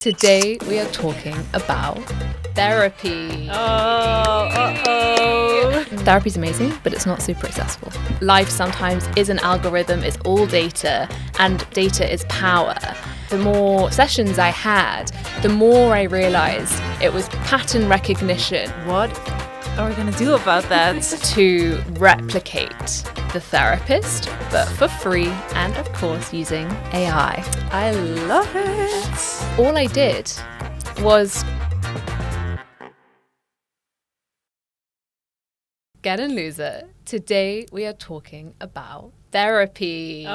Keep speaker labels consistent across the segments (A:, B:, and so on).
A: Today we are talking about therapy. Therapy's amazing, but it's not super accessible. Life sometimes is an algorithm, it's all data, and data is power. The more sessions I had, the more I realized it was pattern recognition.
B: What are we going to do about that?
A: To replicate the therapist, but for free, and of course using AI.
B: I love it.
A: All I did was get and lose it. Today we are talking about therapy.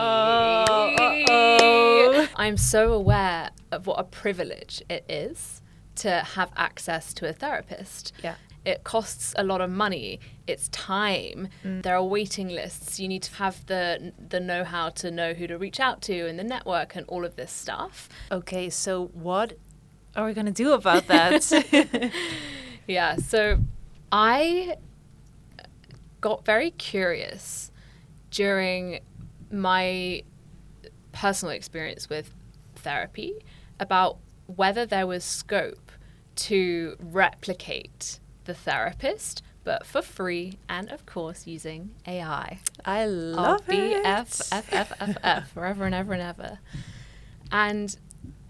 A: I'm so aware of what a privilege it is to have access to a therapist.
B: Yeah.
A: It costs a lot of money. It's time. There are waiting lists. You need to have the know-how to know who to reach out to and the network and all of this stuff.
B: Okay, so what are we going to do about that?
A: Yeah, so I got very curious during my personal experience with therapy about whether there was scope to replicate the therapist, but for free, and of course using AI.
B: I love it.
A: BFFFFF, forever and ever and ever. And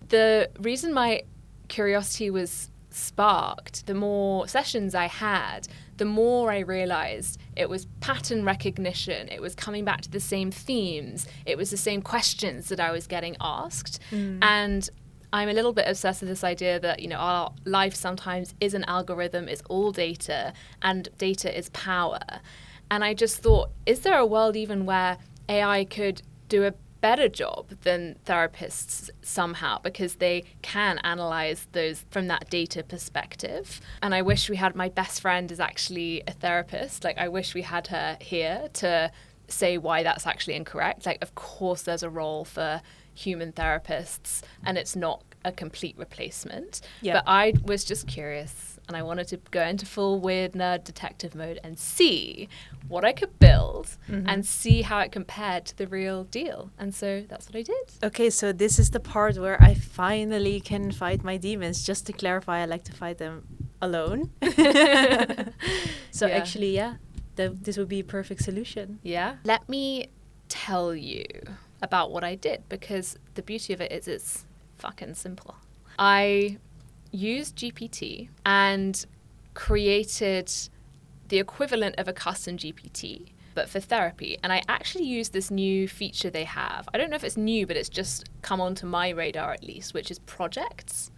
A: the reason my curiosity was sparked, the more sessions I had, the more I realized it was pattern recognition. It was coming back to the same themes. It was the same questions that I was getting asked. And I'm a little bit obsessed with this idea that, you know, our life sometimes is an algorithm, it's all data, and data is power. And I just thought, is there a world even where AI could do a better job than therapists somehow, because they can analyze those from that data perspective? And I wish we had, my best friend is actually a therapist. Like, I wish we had her here to say why that's actually incorrect. Like, of course there's a role for human therapists and it's not a complete replacement.
B: Yeah.
A: But I was just curious and I wanted to go into full weird nerd detective mode and see what I could build and see how it compared to the real deal. And so that's what I did.
B: Okay, so this is the part where I finally can fight my demons. Just to clarify, I like to fight them alone. So
A: Yeah.
B: actually, yeah, this would be a perfect solution.
A: Yeah. Let me tell you about what I did, because the beauty of it is it's fucking simple. I used GPT and created the equivalent of a custom GPT, but for therapy. And I actually used this new feature they have. I don't know if it's new, but it's just come onto my radar at least, which is projects.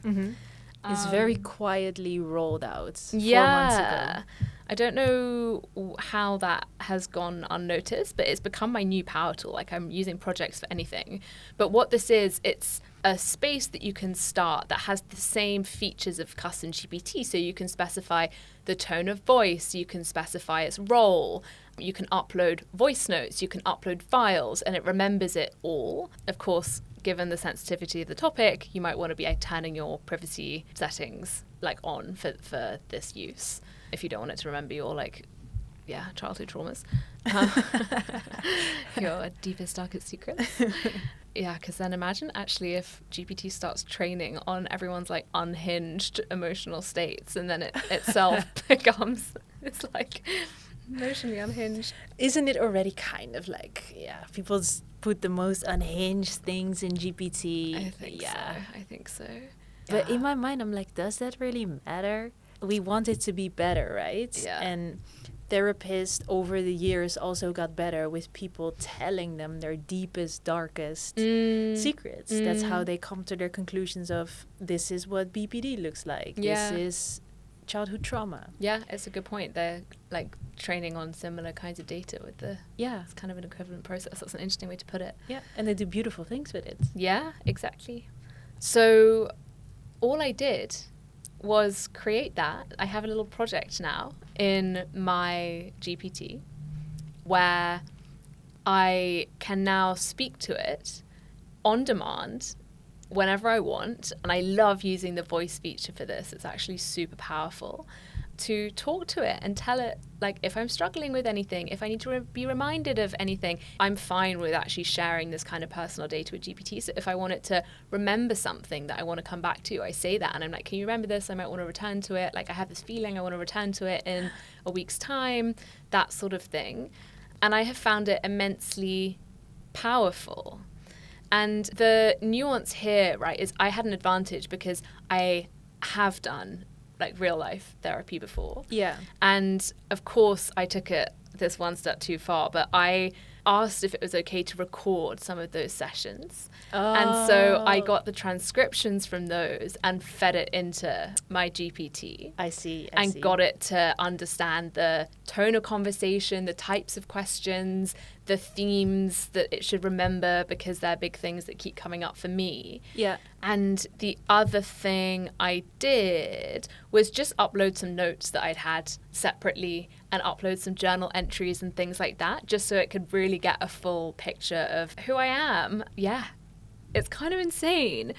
B: It's very quietly rolled out 4 months
A: Yeah.
B: ago.
A: I don't know how that has gone unnoticed, but it's become my new power tool. Like, I'm using projects for anything. But what this is, it's a space that you can start that has the same features of custom GPT. So you can specify the tone of voice, you can specify its role, you can upload voice notes, you can upload files, and it remembers it all. Of course, given the sensitivity of the topic, you might want to be turning your privacy settings on for this use, if you don't want it to remember your childhood traumas, your deepest, darkest secrets. Yeah, because then imagine actually if GPT starts training on everyone's unhinged emotional states, and then it itself becomes emotionally unhinged.
B: Isn't it already kind of people put the most unhinged things in GPT?
A: I think so.
B: But in my mind, I'm like, does that really matter? We want it to be better, right?
A: Yeah.
B: And therapists over the years also got better with people telling them their deepest, darkest secrets. That's how they come to their conclusions of, this is what BPD looks like.
A: Yeah.
B: This is childhood trauma.
A: Yeah, it's a good point. They're training on similar kinds of data with it's kind of an equivalent process. That's an interesting way to put it.
B: Yeah, and they do beautiful things with it.
A: Yeah, exactly. So all I did was create that. I have a little project now in my GPT where I can now speak to it on demand whenever I want. And I love using the voice feature for this. It's actually super powerful. to talk to it and tell it, like, if I'm struggling with anything, if I need to be reminded of anything. I'm fine with actually sharing this kind of personal data with GPT. So if I want it to remember something that I want to come back to, I say that, and I'm like, can you remember this? I might want to return to it. Like, I have this feeling I want to return to it in a week's time, that sort of thing. And I have found it immensely powerful. And the nuance here, right, is I had an advantage because I have done like real life therapy before.
B: Yeah.
A: And of course I took it this one step too far, but I asked if it was okay to record some of those sessions.
B: Oh.
A: And so I got the transcriptions from those and fed it into my GPT.
B: I see.
A: And got it to understand the tone of conversation, the types of questions, the themes that it should remember, because they're big things that keep coming up for me.
B: Yeah.
A: And the other thing I did was just upload some notes that I'd had separately and upload some journal entries and things like that, just so it could really get a full picture of who I am. Yeah, it's kind of insane.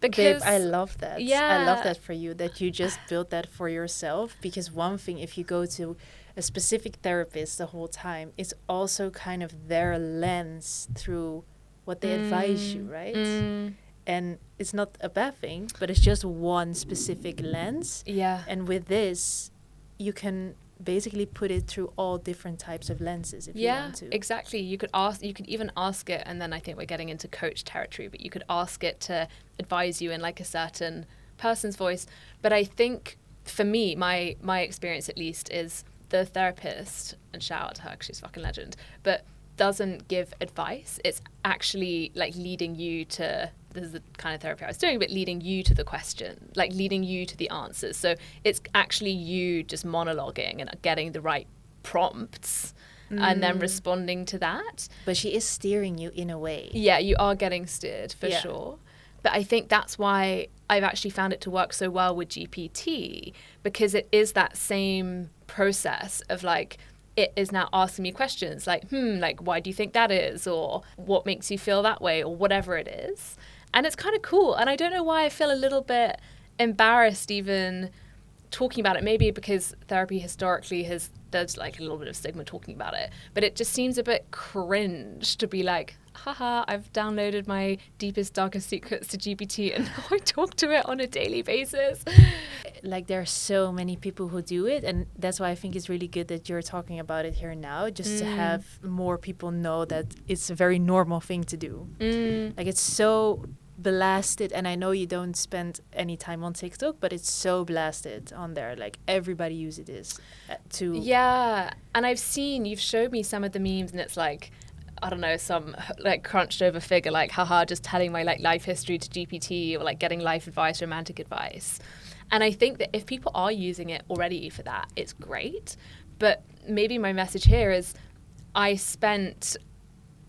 A: Because
B: Babe, I love that.
A: Yeah.
B: I love that for you, that you just built that for yourself. Because one thing, if you go to a specific therapist the whole time, it's also kind of their lens through what they advise you, right? And it's not a bad thing, but it's just one specific lens.
A: Yeah.
B: And with this, you can basically put it through all different types of lenses if you want to.
A: Yeah, exactly. You could even ask it, and then I think we're getting into coach territory, but you could ask it to advise you in like a certain person's voice. But I think for me, my experience at least is the therapist, and shout out to her because she's a fucking legend, but doesn't give advice. It's actually like leading you to, this is the kind of therapy I was doing, but leading you to the question, like leading you to the answers. So it's actually you just monologuing and getting the right prompts and then responding to that.
B: But she is steering you in a way.
A: Yeah, you are getting steered for sure. But I think that's why I've actually found it to work so well with GPT, because it is that same process of like, it is now asking me questions like, like, why do you think that is? Or what makes you feel that way? Or whatever it is. And it's kind of cool. And I don't know why I feel a little bit embarrassed even talking about it. Maybe because therapy historically there's like a little bit of stigma talking about it. But it just seems a bit cringe to be like, haha, I've downloaded my deepest, darkest secrets to GPT and now I talk to it on a daily basis.
B: Like, there are so many people who do it, and that's why I think it's really good that you're talking about it here now, just to have more people know that it's a very normal thing to do. Like, it's so blasted, and I know you don't spend any time on TikTok, but it's so blasted on there. Like, everybody uses this to...
A: Yeah, and you've showed me some of the memes, and it's like, I don't know, some like crunched over figure, like, haha, just telling my like life history to GPT, or like getting life advice, romantic advice. And I think that if people are using it already for that, it's great. But maybe my message here is I spent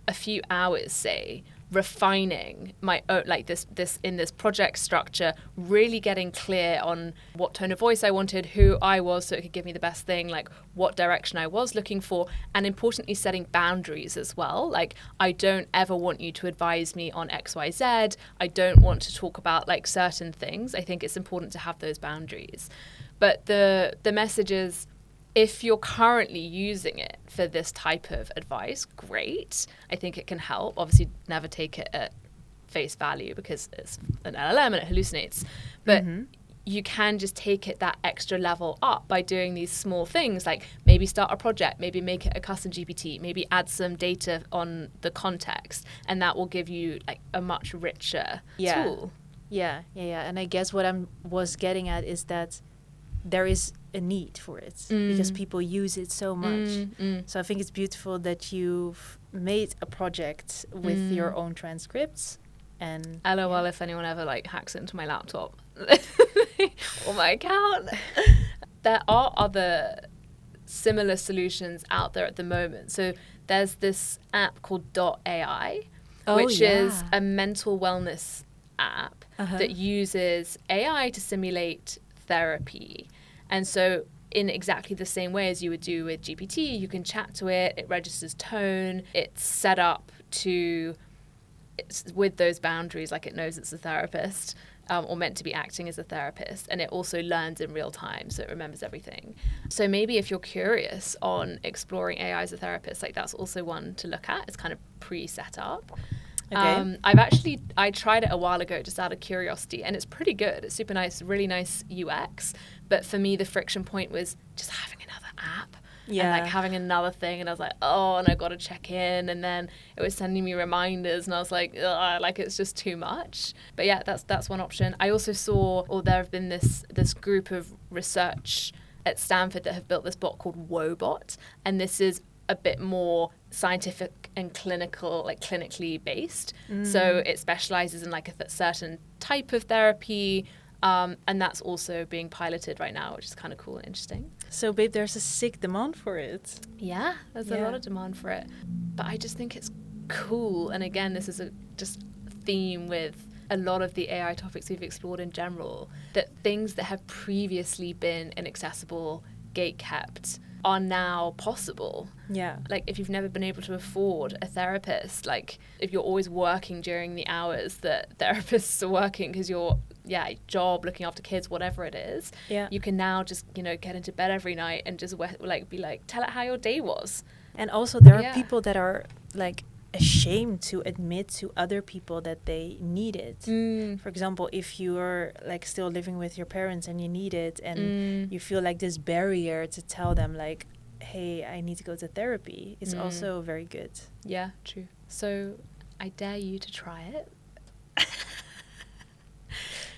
A: a few hours, say, refining my own, like this in this project structure, really getting clear on what tone of voice I wanted, who I was, so it could give me the best thing, like what direction I was looking for, and importantly setting boundaries as well. Like, I don't ever want you to advise me on XYZ. I don't want to talk about like certain things. I think it's important to have those boundaries. But the message is, if you're currently using it for this type of advice, great. I think it can help. Obviously, never take it at face value because it's an LLM and it hallucinates. But you can just take it that extra level up by doing these small things, like maybe start a project, maybe make it a custom GPT, maybe add some data on the context, and that will give you like a much richer tool.
B: Yeah. And I guess what I was getting at is that there is a need for it because people use it so much. So I think it's beautiful that you've made a project with your own transcripts. And
A: LOL if anyone ever like hacks into my laptop or my account. There are other similar solutions out there at the moment. So there's this app called .ai, which is a mental wellness app that uses AI to simulate therapy. And so in exactly the same way as you would do with GPT, you can chat to it, it registers tone, it's set up to, with those boundaries, like it knows it's a therapist, or meant to be acting as a therapist, and it also learns in real time, so it remembers everything. So maybe if you're curious on exploring AI as a therapist, like that's also one to look at. It's kind of pre-set up.
B: Okay.
A: I tried it a while ago just out of curiosity, and it's pretty good. It's super nice, really nice UX. But for me, the friction point was just having another app.
B: Yeah.
A: And like having another thing, and I was like, oh, and I got to check in, and then it was sending me reminders, and I was like, ugh, like it's just too much. But yeah, that's one option. I also saw, or there have been this group of research at Stanford that have built this bot called Wobot, and this is a bit more scientific and clinical, like clinically based. So it specializes in like a certain type of therapy. And that's also being piloted right now, which is kind of cool and interesting.
B: So, babe, there's a sick demand for it.
A: Yeah, there's a lot of demand for it. But I just think it's cool. And again, this is a just theme with a lot of the AI topics we've explored in general, that things that have previously been inaccessible, gate-kept, are now possible.
B: Yeah.
A: Like if you've never been able to afford a therapist, like if you're always working during the hours that therapists are working because you're job, looking after kids, whatever it is, you can now just, you know, get into bed every night and just like be like, tell it how your day was.
B: And also there are people that are like ashamed to admit to other people that they need it. For example, if you're like still living with your parents and you need it, and you feel like this barrier to tell them like, hey, I need to go to therapy, it's also very good.
A: Yeah, true. So I dare you to try it.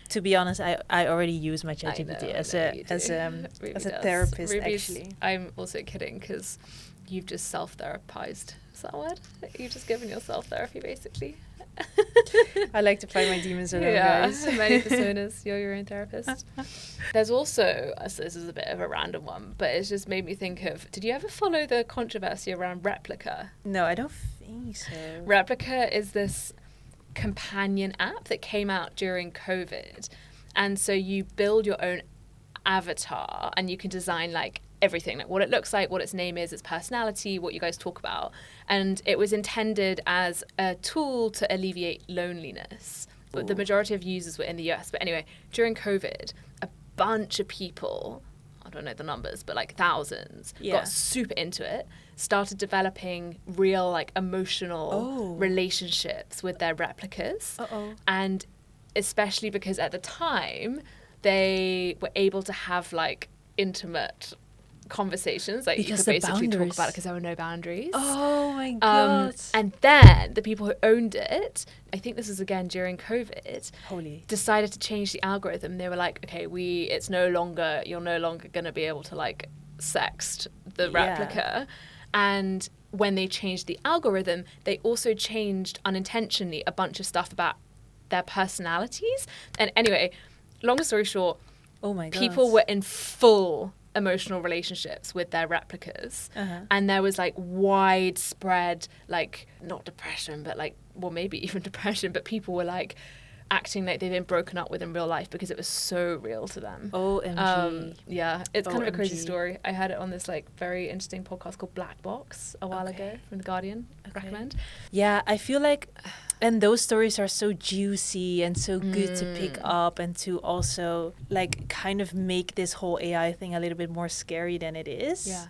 B: To be honest, I already use my ChatGPT as a therapist. Ruby's, actually,
A: I'm also kidding because you've just self-therapized. Is that a word? You've just given yourself therapy, basically.
B: I like to find my demons alone, guys.
A: Many personas. You're your own therapist. There's also, so this is a bit of a random one, but it's just made me think of, did you ever follow the controversy around Replica?
B: No, I don't think so.
A: Replica is this companion app that came out during COVID, and so you build your own avatar and you can design like everything, like what it looks like, what its name is, its personality, what you guys talk about. And it was intended as a tool to alleviate loneliness, but the majority of users were in the US. But anyway, during COVID, a bunch of people, I don't know the numbers, but like thousands, got super into it, started developing real like emotional relationships with their replicas. And especially because at the time they were able to have like intimate conversations, like
B: because
A: you could basically talk about it because there were no boundaries.
B: Oh my god.
A: And then the people who owned it, I think this was again during COVID, decided to change the algorithm. They were like, okay, you're no longer going to be able to like sext the replica. And when they changed the algorithm, they also changed unintentionally a bunch of stuff about their personalities. And anyway, long story short, people were in full emotional relationships with their replicas, and there was like widespread, like not depression, but like, well, maybe even depression, but people were like acting like they've been broken up with in real life because it was so real to them.
B: OMG.
A: It's kind of a crazy story. I heard it on this like very interesting podcast called Black Box a while ago from The Guardian. Recommend.
B: Yeah, I feel like, and those stories are so juicy and so good to pick up, and to also like kind of make this whole AI thing a little bit more scary than it is. Yeah.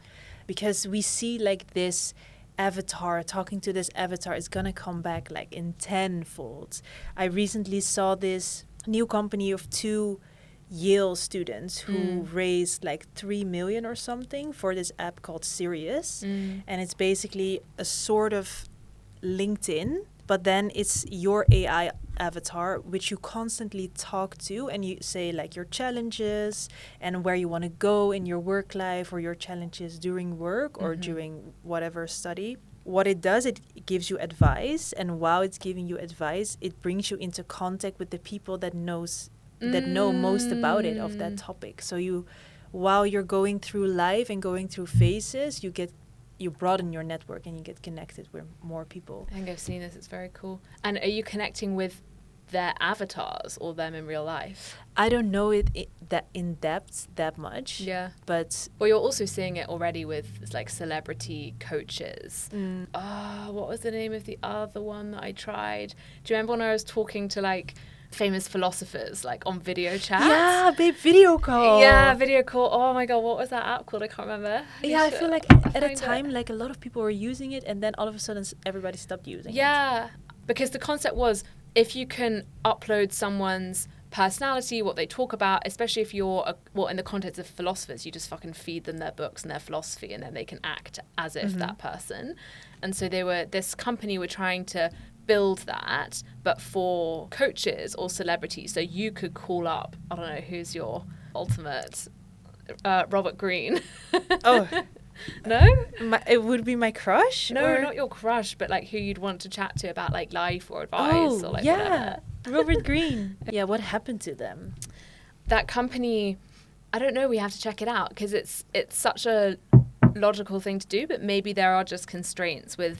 B: Because we see like this avatar, talking to this avatar is gonna come back like in tenfold. I recently saw this new company of 2 Yale students who raised like 3 million or something for this app called Sirius. And it's basically a sort of LinkedIn, but then it's your AI avatar, which you constantly talk to, and you say like your challenges and where you want to go in your work life, or your challenges during work or during whatever study. What it does, it gives you advice, and while it's giving you advice, it brings you into contact with the people that know most about it, of that topic. So while you're going through life and going through phases, you broaden your network and you get connected with more people.
A: I think I've seen this. It's very cool. And are you connecting with their avatars or them in real life?
B: I don't know it that in depth that much. Yeah. But
A: well, you're also seeing it already with like celebrity coaches. What was the name of the other one that I tried? Do you remember when I was talking to like famous philosophers like on video chat.
B: Yeah, babe, video call.
A: Yeah, video call. Oh my god, what was that app called? I can't remember.
B: Yeah, I feel like at a time, like a lot of people were using it, and then all of a sudden everybody stopped using it.
A: Yeah, because the concept was if you can upload someone's personality, what they talk about, especially if you're, in the context of philosophers, you just fucking feed them their books and their philosophy, and then they can act as if that person. And so this company were trying to build that, but for coaches or celebrities. So you could call up, I don't know, who's your ultimate Robert Greene.
B: Oh.
A: No?
B: It would be my crush?
A: No,
B: or?
A: not your crush, but like who you'd want to chat to about like life or advice or like whatever.
B: Robert Greene. Yeah, what happened to them?
A: That company, I don't know, we have to check it out because it's such a logical thing to do, but maybe there are just constraints with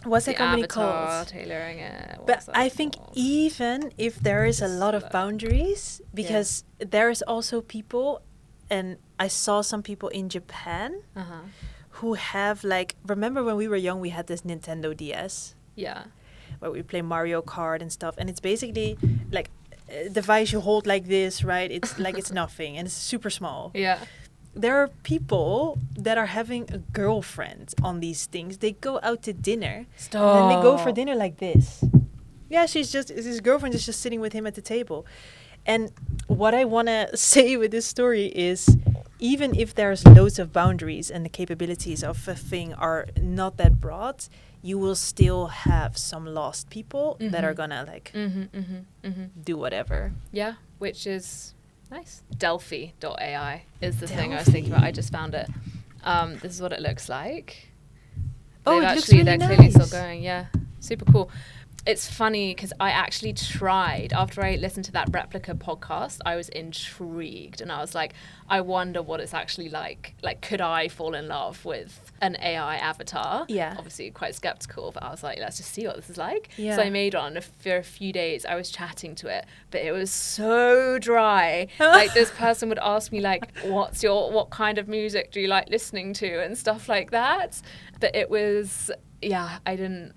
B: what's that company
A: avatar,
B: called?
A: tailoring it.
B: But I think even if there is a lot of boundaries, because there's also people, and I saw some people in Japan who have like, remember when we were young, we had this Nintendo DS?
A: Yeah.
B: Where we play Mario Kart and stuff. And it's basically like a device you hold like this, right? It's like it's nothing and it's super small.
A: Yeah.
B: There are people that are having a girlfriend on these things. They go out to dinner.
A: Stop.
B: And then they go for dinner like this. Yeah, his girlfriend is just sitting with him at the table. And what I want to say with this story is, even if there's loads of boundaries and the capabilities of a thing are not that broad, you will still have some lost people that are gonna like do whatever.
A: Yeah, which is nice. Delphi.ai is the thing I was thinking about. I just found it. This is what it looks like.
B: Oh,
A: they're
B: it looks really
A: they're
B: nice.
A: clearly still going. Yeah, super cool. It's funny because I actually tried, after I listened to that Replica podcast, I was intrigued and I was like, I wonder what it's actually like. Like, could I fall in love with an AI avatar?
B: Yeah.
A: Obviously quite skeptical, but I was like, let's just see what this is like.
B: Yeah.
A: So I made one, and for a few days I was chatting to it, but it was so dry. Like, this person would ask me like, what kind of music do you like listening to and stuff like that. But it was... Yeah, I didn't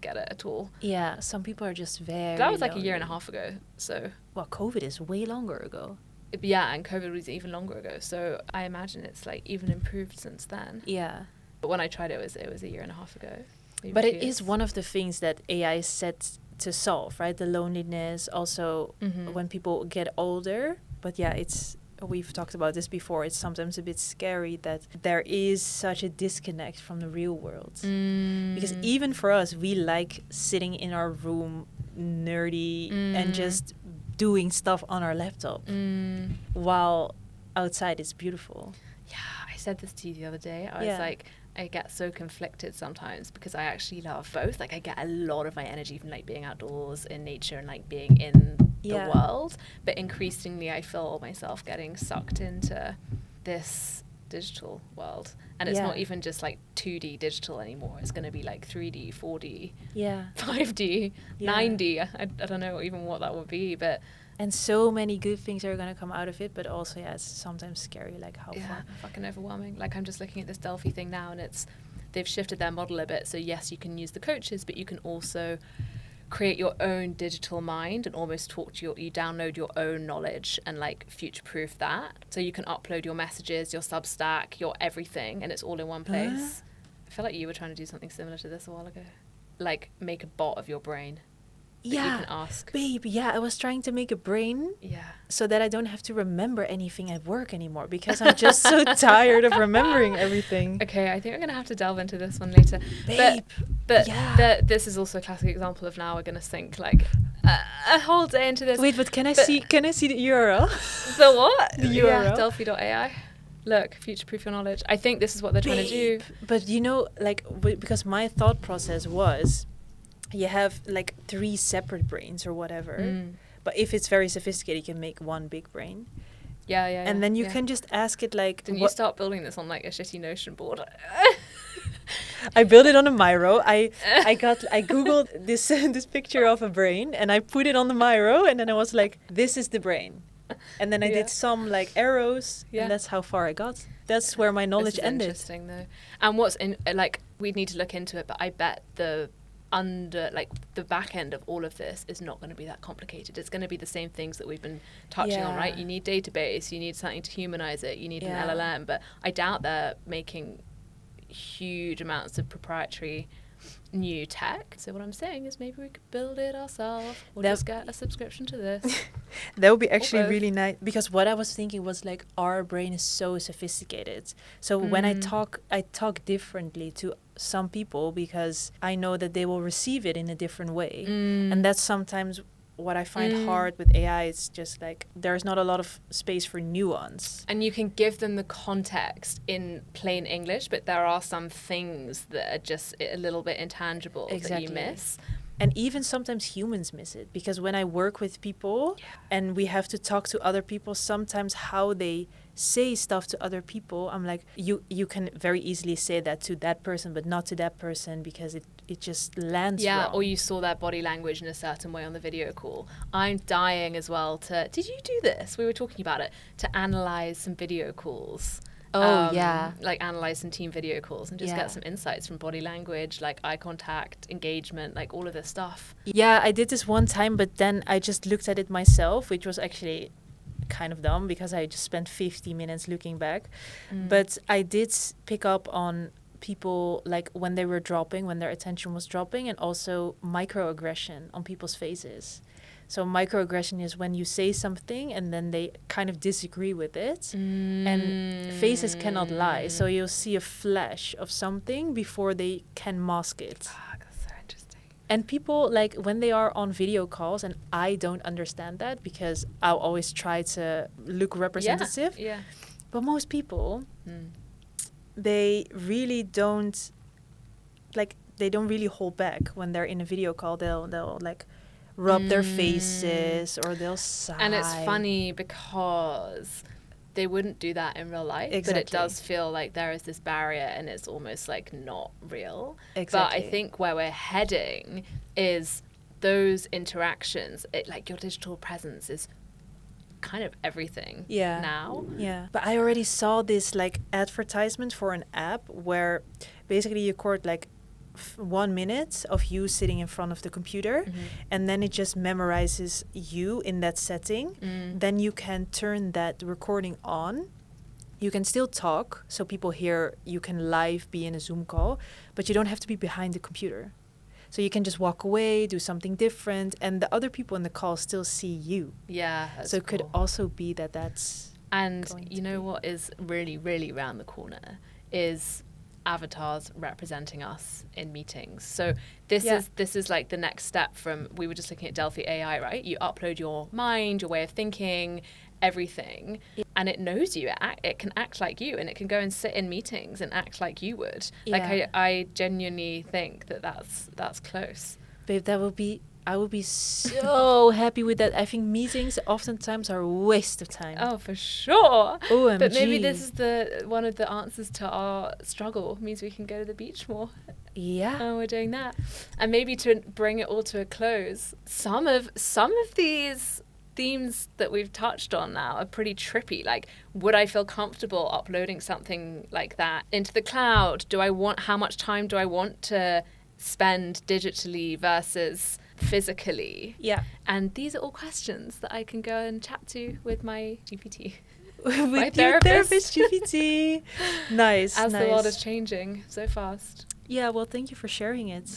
A: get it at all.
B: Yeah, some people are just very...
A: That was like
B: lonely.
A: a year and a half ago, so...
B: Well, COVID is way longer ago.
A: Yeah, and COVID was even longer ago, so I imagine it's like even improved since then.
B: Yeah.
A: But when I tried it was a year and a half ago.
B: But it is one of the things that AI is set to solve, right? The loneliness, also when people get older. But yeah, we've talked about this before, it's sometimes a bit scary that there is such a disconnect from the real world. Because even for us, we like sitting in our room, nerdy, and just doing stuff on our laptop, while outside it's beautiful.
A: Yeah, I said this to you the other day. I was like, I get so conflicted sometimes because I actually love both. Like, I get a lot of my energy from like being outdoors in nature and like being in the world, but increasingly I feel myself getting sucked into this digital world, and it's not even just like 2D digital anymore. It's going to be like 3D, 4D, 5D, 9D. I don't know even what that would be, but
B: and so many good things are going to come out of it, but also it's sometimes scary, like how far.
A: Fucking overwhelming. Like, I'm just looking at this Delphi thing now, and they've shifted their model a bit. So yes, you can use the coaches, but you can also create your own digital mind and almost you download your own knowledge and like future-proof that. So you can upload your messages, your Substack, your everything, and it's all in one place. I feel like you were trying to do something similar to this a while ago. Like, make a bot of your brain. You can ask.
B: Babe, I was trying to make a brain so that I don't have to remember anything at work anymore, because I'm just so tired of remembering everything.
A: Okay, I think we're going to have to delve into this one later.
B: Babe,
A: but this is also a classic example of now we're going to sink like a whole day into this.
B: Wait, but can I see the URL?
A: The what?
B: The URL?
A: Yeah, Delphi.ai. Look, future-proof your knowledge. I think this is what they're trying to do.
B: But you know, like, because my thought process was, you have like 3 separate brains or whatever, but if it's very sophisticated, you can make one big brain. And then you can just ask it like...
A: Didn't you start building this on like a shitty Notion board?
B: I built it on a Miro. I googled this picture of a brain, and I put it on the Miro, and then I was like, this is the brain. And then I did some like arrows, and that's how far I got. That's where my knowledge ended.
A: Interesting though. And what's in, like, we'd need to look into it, but I bet the the back end of all of this is not going to be that complicated. It's going to be the same things that we've been touching on, right? You need database, you need something to humanize it, you need an LLM, but I doubt they're making huge amounts of proprietary new tech. So what I'm saying is maybe we could build it ourselves or just get a subscription to this.
B: That would be actually really nice, because what I was thinking was like our brain is so sophisticated. So when I talk differently to some people because I know that they will receive it in a different way. And that's sometimes what I find hard with AI. It's just like there's not a lot of space for nuance.
A: And you can give them the context in plain English, but there are some things that are just a little bit intangible that you miss.
B: And even sometimes humans miss it, because when I work with people and we have to talk to other people, sometimes how they say stuff to other people, I'm like, you can very easily say that to that person, but not to that person, because it just lands wrong.
A: Or you saw their body language in a certain way on the video call. I'm dying as well did you do this? We were talking about it, to analyze some video calls. Like analyze some team video calls and just get some insights from body language, like eye contact, engagement, like all of this stuff.
B: Yeah, I did this one time, but then I just looked at it myself, which was actually kind of dumb because I just spent 50 minutes looking back. But I did pick up on people, like when they were dropping, when their attention was dropping, and also microaggression on people's faces. So microaggression is when you say something and then they kind of disagree with it. And faces cannot lie. So you'll see a flash of something before they can mask it.
A: That's so interesting.
B: And people, like when they are on video calls, and I don't understand that because I'll always try to look representative.
A: Yeah.
B: But most people, they really don't, like, they don't really hold back when they're in a video call. They'll like rub their faces, or they'll sigh.
A: And it's funny because they wouldn't do that in real life, but it does feel like there is this barrier and it's almost like not real. But I think where we're heading is those interactions, like your digital presence is kind of everything now.
B: Yeah. But I already saw this like advertisement for an app where basically you record like 1 minute of you sitting in front of the computer, and then it just memorizes you in that setting. Then you can turn that recording on. You can still talk, so people hear. You can live be in a Zoom call, but you don't have to be behind the computer. So you can just walk away, do something different, and the other people in the call still see you.
A: Yeah, that's
B: so it could also be that's.
A: And you know what is really, really around the corner is avatars representing us in meetings. So this is like the next step from, we were just looking at Delphi AI, right? You upload your mind, your way of thinking, everything, and it knows you. It can act like you, and it can go and sit in meetings and act like you would. Like I genuinely think that's close.
B: Babe, I would be so happy with that. I think meetings oftentimes are a waste of time.
A: Oh, for sure.
B: OMG.
A: But maybe this is one of the answers to our struggle. It means we can go to the beach more.
B: Yeah.
A: And we're doing that. And maybe to bring it all to a close, some of these themes that we've touched on now are pretty trippy. Like, would I feel comfortable uploading something like that into the cloud? How much time do I want to spend digitally versus physically?
B: Yeah.
A: And these are all questions that I can go and chat to with my GPT.
B: With
A: my
B: your therapist GPT. Nice.
A: As the world is changing so fast.
B: Yeah, well, thank you for sharing it.